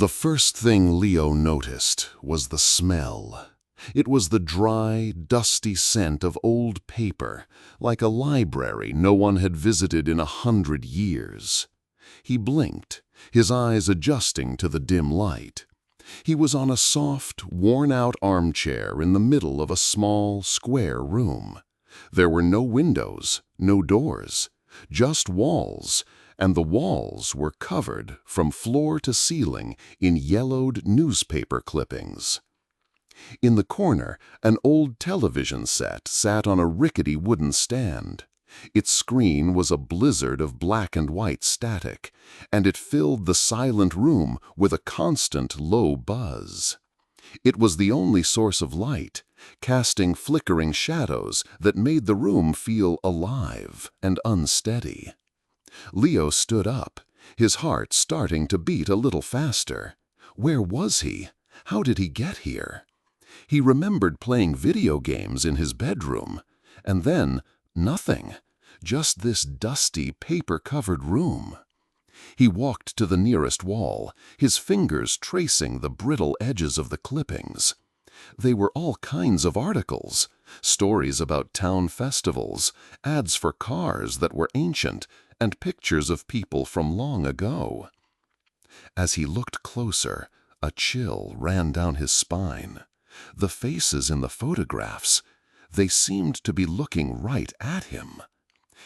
The first thing Leo noticed was the smell. It was the dry, dusty scent of old paper, like a library no one had visited in 100 years. He blinked, his eyes adjusting to the dim light. He was on a soft, worn-out armchair in the middle of a small, square room. There were no windows, no doors, just walls, and the walls were covered from floor to ceiling in yellowed newspaper clippings. In the corner, an old television set sat on a rickety wooden stand. Its screen was a blizzard of black and white static, and it filled the silent room with a constant low buzz. It was the only source of light, casting flickering shadows that made the room feel alive and unsteady. Leo stood up, his heart starting to beat a little faster. Where was he? How did he get here? He remembered playing video games in his bedroom, and then nothing, just this dusty, paper-covered room. He walked to the nearest wall, his fingers tracing the brittle edges of the clippings. They were all kinds of articles, stories about town festivals, ads for cars that were ancient, and pictures of people from long ago. As he looked closer, a chill ran down his spine. The faces in the photographs, they seemed to be looking right at him.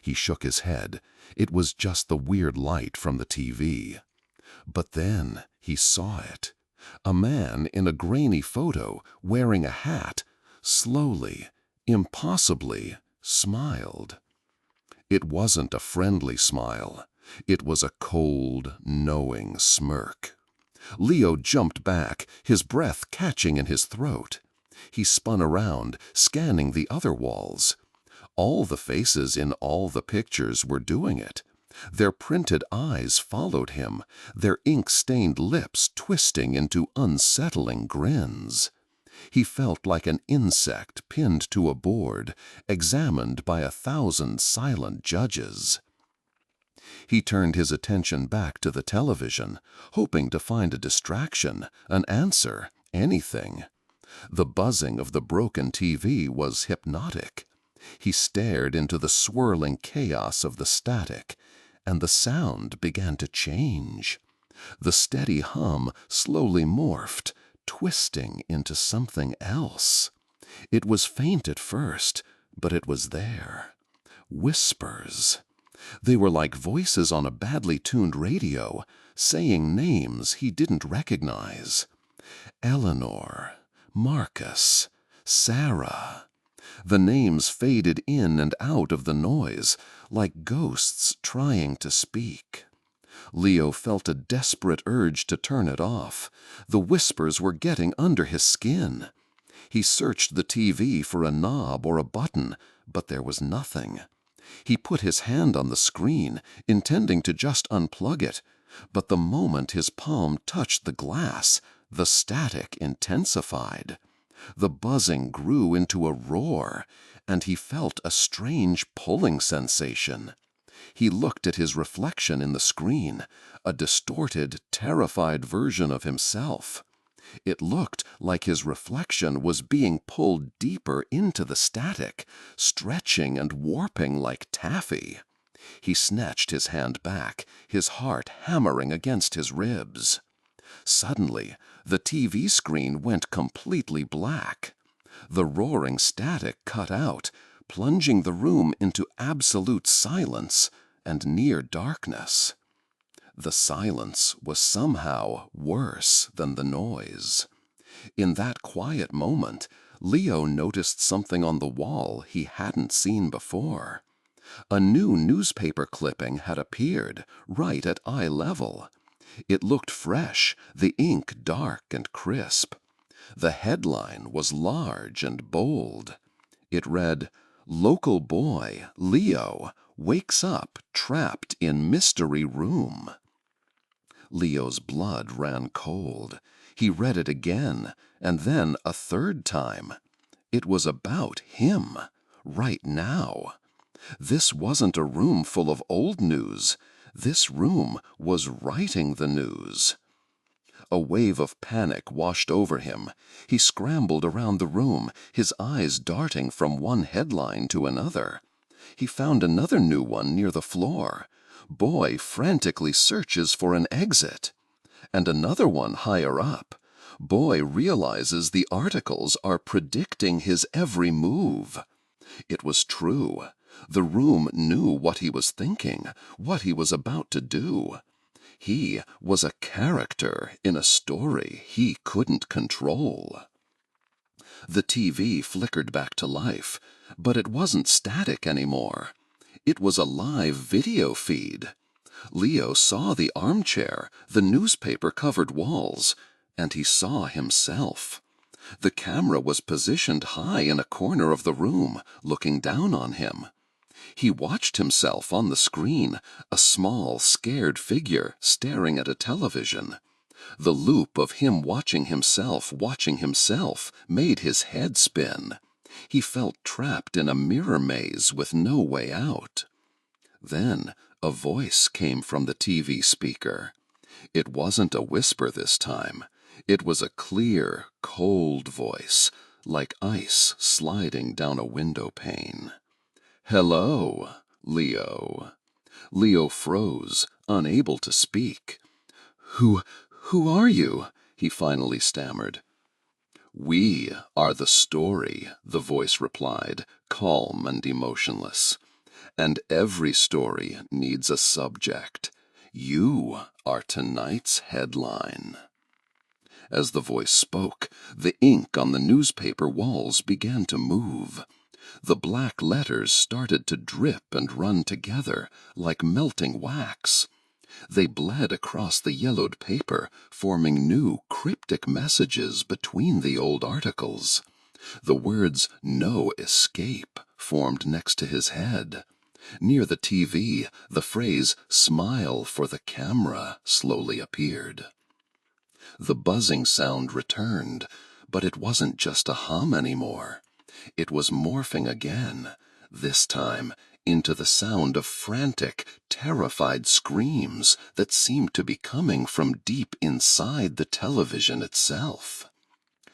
He shook his head. It was just the weird light from the TV. But then he saw it. A man in a grainy photo, wearing a hat, slowly, impossibly smiled. It wasn't a friendly smile. It was a cold, knowing smirk. Leo jumped back, his breath catching in his throat. He spun around, scanning the other walls. All the faces in all the pictures were doing it. Their printed eyes followed him, their ink-stained lips twisting into unsettling grins. He felt like an insect pinned to a board, examined by 1,000 silent judges. He turned his attention back to the television, hoping to find a distraction, an answer, anything. The buzzing of the broken TV was hypnotic. He stared into the swirling chaos of the static, and the sound began to change. The steady hum slowly morphed, twisting into something else. It was faint at first, but it was there. Whispers. They were like voices on a badly tuned radio, saying names he didn't recognize. Eleanor, Marcus, Sarah. The names faded in and out of the noise, like ghosts trying to speak. Leo felt a desperate urge to turn it off. The whispers were getting under his skin. He searched the TV for a knob or a button, but there was nothing. He put his hand on the screen, intending to just unplug it, but the moment his palm touched the glass, the static intensified. The buzzing grew into a roar, and he felt a strange pulling sensation. He looked at his reflection in the screen, a distorted, terrified version of himself. It looked like his reflection was being pulled deeper into the static, stretching and warping like taffy. He snatched his hand back, his heart hammering against his ribs. Suddenly, the TV screen went completely black. The roaring static cut out, plunging the room into absolute silence and near darkness. The silence was somehow worse than the noise. In that quiet moment, Leo noticed something on the wall he hadn't seen before. A new newspaper clipping had appeared, right at eye level. It looked fresh, the ink dark and crisp. The headline was large and bold. It read, "Local boy, Leo, wakes up trapped in mystery room." Leo's blood ran cold. He read it again, and then a third time. It was about him, right now. This wasn't a room full of old news. This room was writing the news. A wave of panic washed over him. He scrambled around the room, his eyes darting from one headline to another. He found another new one near the floor. Boy frantically searches for an exit. And another one higher up. Boy realizes the articles are predicting his every move. It was true. The room knew what he was thinking, what he was about to do. He was a character in a story he couldn't control. The TV flickered back to life, but it wasn't static anymore. It was a live video feed. Leo saw the armchair, the newspaper-covered walls, and he saw himself. The camera was positioned high in a corner of the room, looking down on him. He watched himself on the screen, a small, scared figure staring at a television. The loop of him watching himself, made his head spin. He felt trapped in a mirror maze with no way out. Then a voice came from the TV speaker. It wasn't a whisper this time. It was a clear, cold voice, like ice sliding down a window pane. "Hello, Leo." Leo froze, unable to speak. Who are you?" he finally stammered. "We are the story," the voice replied, calm and emotionless. "And every story needs a subject. You are tonight's headline." As the voice spoke, the ink on the newspaper walls began to move. The black letters started to drip and run together, like melting wax. They bled across the yellowed paper, forming new, cryptic messages between the old articles. The words "No escape" formed next to his head. Near the TV, the phrase "Smile for the camera" slowly appeared. The buzzing sound returned, but it wasn't just a hum anymore. It was morphing again, this time into the sound of frantic, terrified screams that seemed to be coming from deep inside the television itself.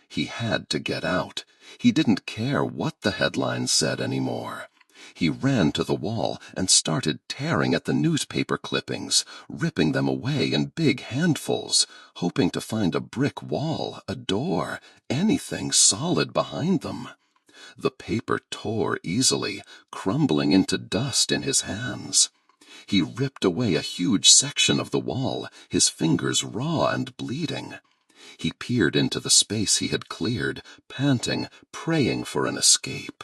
He had to get out. He didn't care what the headlines said anymore. He ran to the wall and started tearing at the newspaper clippings, ripping them away in big handfuls, hoping to find a brick wall, a door, anything solid behind them. The paper tore easily, crumbling into dust in his hands. He ripped away a huge section of the wall, his fingers raw and bleeding. He peered into the space he had cleared, panting, praying for an escape.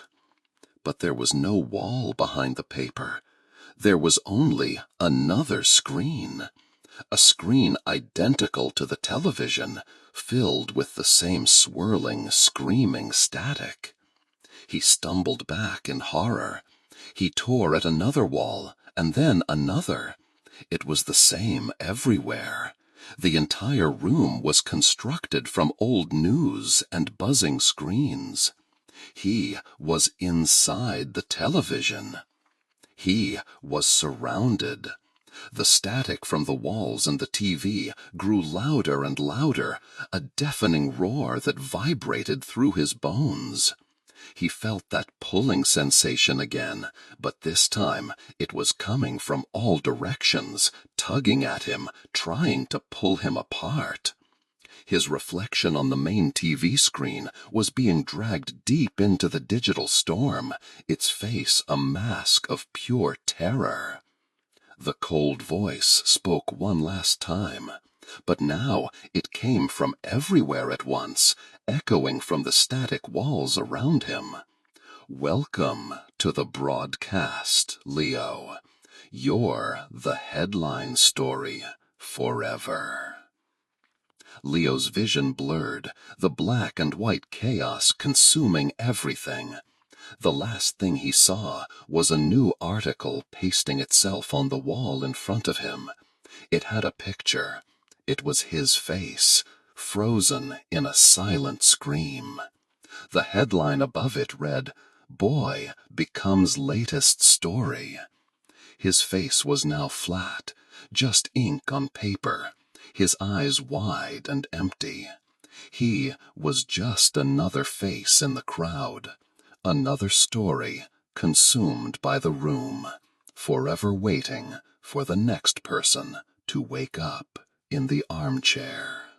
But there was no wall behind the paper. There was only another screen. A screen identical to the television, filled with the same swirling, screaming static. He stumbled back in horror. He tore at another wall, and then another. It was the same everywhere. The entire room was constructed from old news and buzzing screens. He was inside the television. He was surrounded. The static from the walls and the TV grew louder and louder, a deafening roar that vibrated through his bones. He felt that pulling sensation again, but this time it was coming from all directions, tugging at him, trying to pull him apart. His reflection on the main TV screen was being dragged deep into the digital storm, its face a mask of pure terror. The cold voice spoke one last time, but now it came from everywhere at once, echoing from the static walls around him. "Welcome to the broadcast, Leo. You're the headline story forever." Leo's vision blurred, the black and white chaos consuming everything. The last thing he saw was a new article pasting itself on the wall in front of him. It had a picture. It was his face, frozen in a silent scream. The headline above it read, "Boy becomes latest story." His face was now flat, just ink on paper. his eyes wide and empty. He was just another face in the crowd, another story consumed by the room, forever waiting for the next person to wake up in the armchair.